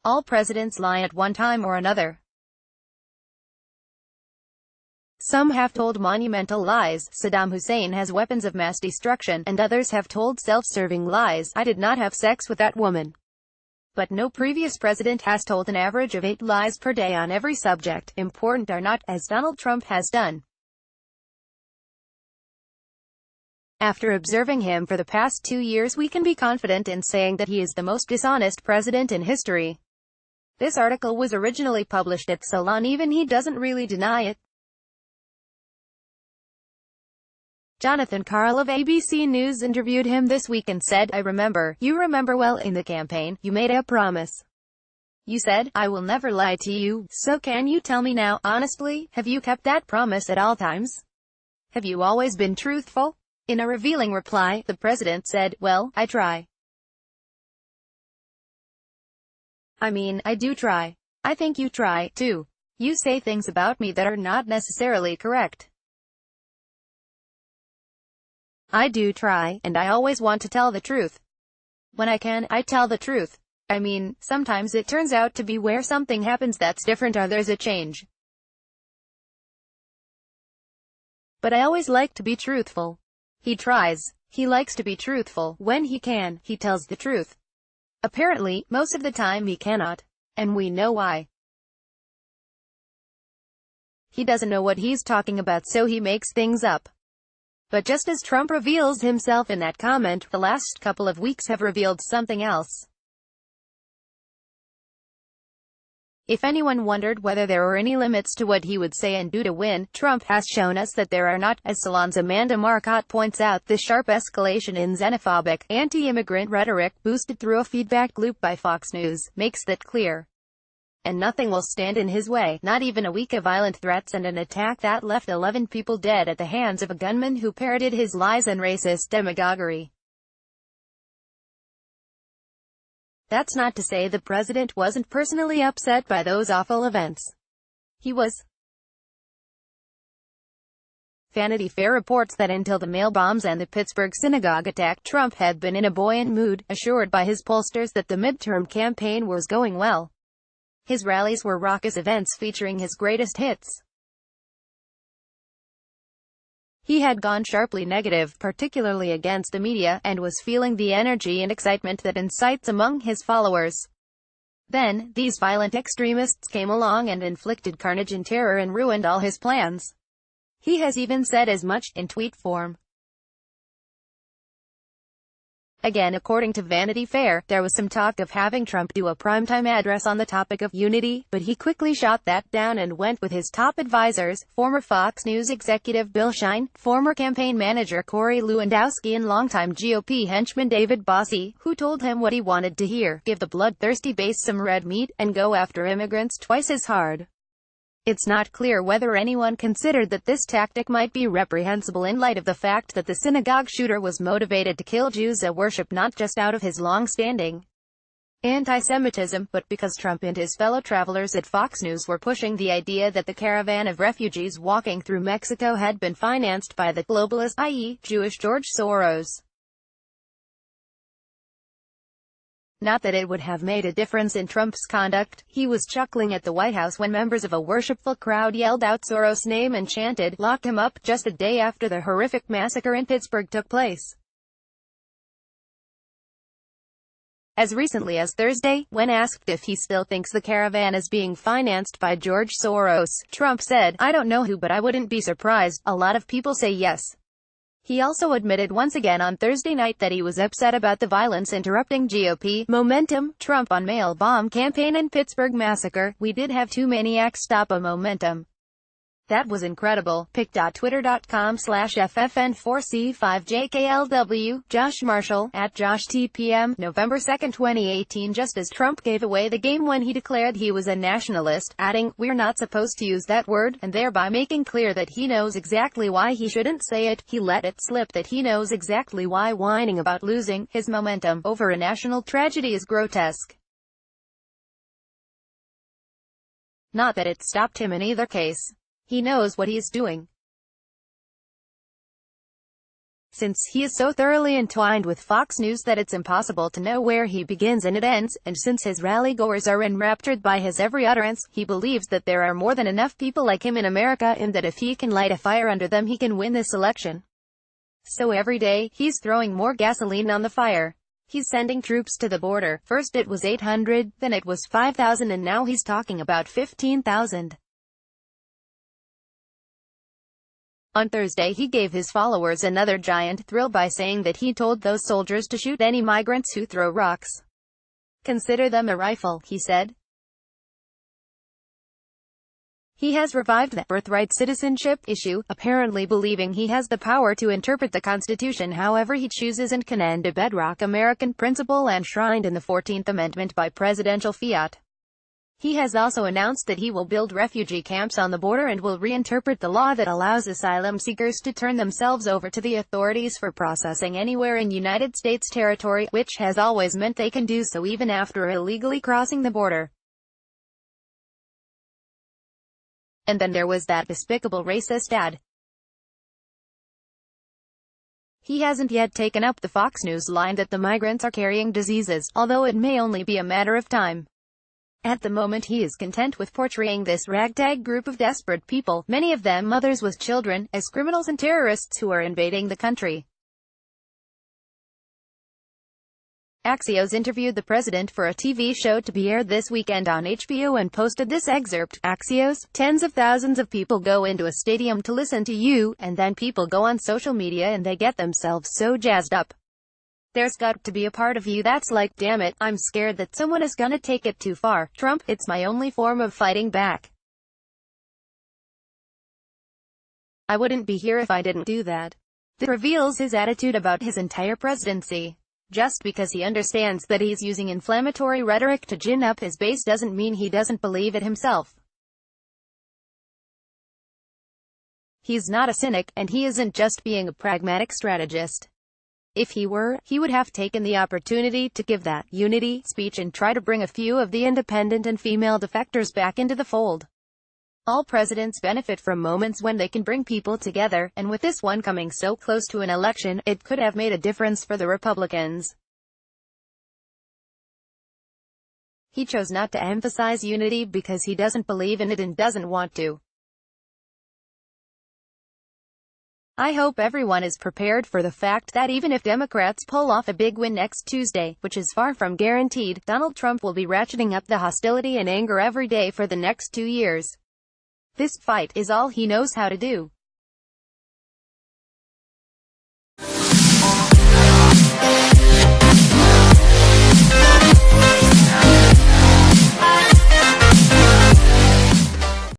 All presidents lie at one time or another. Some have told monumental lies, Saddam Hussein has weapons of mass destruction, and others have told self-serving lies, I did not have sex with that woman. But no previous president has told an average of 8 lies per day on every subject, important or not, as Donald Trump has done. After observing him for the past 2 years, we can be confident in saying that he is the most dishonest president in history. This article was originally published at Salon, even he doesn't really deny it. Jonathan Karl of ABC News interviewed him this week and said, "I remember, you remember well, in the campaign, you made a promise. You said, I will never lie to you, so can you tell me now, honestly, have you kept that promise at all times? Have you always been truthful?" In a revealing reply, the president said, "Well, I try. I mean, I do try. I think you try, too. You say things about me that are not necessarily correct. I do try, and I always want to tell the truth. When I can, I tell the truth. I mean, sometimes it turns out to be where something happens that's different or there's a change. But I always like to be truthful." He tries. He likes to be truthful. When he can, he tells the truth. Apparently, most of the time he cannot. And we know why. He doesn't know what he's talking about, so he makes things up. But just as Trump reveals himself in that comment, the last couple of weeks have revealed something else. If anyone wondered whether there were any limits to what he would say and do to win, Trump has shown us that there are not. As Salon's Amanda Marcotte points out, the sharp escalation in xenophobic, anti-immigrant rhetoric, boosted through a feedback loop by Fox News, makes that clear. And nothing will stand in his way, not even a week of violent threats and an attack that left 11 people dead at the hands of a gunman who parroted his lies and racist demagoguery. That's not to say the president wasn't personally upset by those awful events. He was. Vanity Fair reports that until the mail bombs and the Pittsburgh synagogue attack, Trump had been in a buoyant mood, assured by his pollsters that the midterm campaign was going well. His rallies were raucous events featuring his greatest hits. He had gone sharply negative, particularly against the media, and was feeling the energy and excitement that incites among his followers. Then, these violent extremists came along and inflicted carnage and terror and ruined all his plans. He has even said as much, in tweet form. Again, according to Vanity Fair, there was some talk of having Trump do a primetime address on the topic of unity, but he quickly shot that down and went with his top advisors, former Fox News executive Bill Shine, former campaign manager Corey Lewandowski and longtime GOP henchman David Bossie, who told him what he wanted to hear: give the bloodthirsty base some red meat, and go after immigrants twice as hard. It's not clear whether anyone considered that this tactic might be reprehensible in light of the fact that the synagogue shooter was motivated to kill Jews at worship not just out of his long-standing anti-Semitism, but because Trump and his fellow travelers at Fox News were pushing the idea that the caravan of refugees walking through Mexico had been financed by the globalist, i.e., Jewish George Soros. Not that it would have made a difference in Trump's conduct. He was chuckling at the White House when members of a worshipful crowd yelled out Soros' name and chanted, "Lock him up," just a day after the horrific massacre in Pittsburgh took place. As recently as Thursday, when asked if he still thinks the caravan is being financed by George Soros, Trump said, "I don't know who, but I wouldn't be surprised. A lot of people say yes." He also admitted once again on Thursday night that he was upset about the violence interrupting GOP momentum. Trump on mail bomb campaign and Pittsburgh massacre. "We did have two maniacs stop a momentum. That was incredible." pic.twitter.com/FFN4C5JKLW. Josh Marshall, @JoshTPM, November 2, 2018. Just as Trump gave away the game when he declared he was a nationalist, adding, "We're not supposed to use that word," and thereby making clear that he knows exactly why he shouldn't say it, he let it slip that he knows exactly why whining about losing his momentum over a national tragedy is grotesque. Not that it stopped him in either case. He knows what he's doing. since he is so thoroughly entwined with Fox News that it's impossible to know where he begins and it ends, and since his rally-goers are enraptured by his every utterance, he believes that there are more than enough people like him in America and that if he can light a fire under them he can win this election. So every day, he's throwing more gasoline on the fire. He's sending troops to the border. First it was 800, then it was 5,000 and now he's talking about 15,000. On Thursday he gave his followers another giant thrill by saying that he told those soldiers to shoot any migrants who throw rocks. Consider them a rifle, he said. He has revived the birthright citizenship issue, apparently believing he has the power to interpret the Constitution however he chooses and can end a bedrock American principle enshrined in the 14th Amendment by presidential fiat. He has also announced that he will build refugee camps on the border and will reinterpret the law that allows asylum seekers to turn themselves over to the authorities for processing anywhere in United States territory, which has always meant they can do so even after illegally crossing the border. And then there was that despicable racist ad. He hasn't yet taken up the Fox News line that the migrants are carrying diseases, although it may only be a matter of time. At the moment he is content with portraying this ragtag group of desperate people, many of them mothers with children, as criminals and terrorists who are invading the country. Axios interviewed the president for a TV show to be aired this weekend on HBO and posted this excerpt. Axios, tens of thousands of people go into a stadium to listen to you, and then people go on social media and they get themselves so jazzed up. There's got to be a part of you that's like, damn it, I'm scared that someone is gonna take it too far. Trump, it's my only form of fighting back. I wouldn't be here if I didn't do that. This reveals his attitude about his entire presidency. Just because he understands that he's using inflammatory rhetoric to gin up his base doesn't mean he doesn't believe it himself. He's not a cynic, and he isn't just being a pragmatic strategist. If he were, he would have taken the opportunity to give that unity speech and try to bring a few of the independent and female defectors back into the fold. All presidents benefit from moments when they can bring people together, and with this one coming so close to an election, it could have made a difference for the Republicans. He chose not to emphasize unity because he doesn't believe in it and doesn't want to. I hope everyone is prepared for the fact that even if Democrats pull off a big win next Tuesday, which is far from guaranteed, Donald Trump will be ratcheting up the hostility and anger every day for the next 2 years. This fight is all he knows how to do.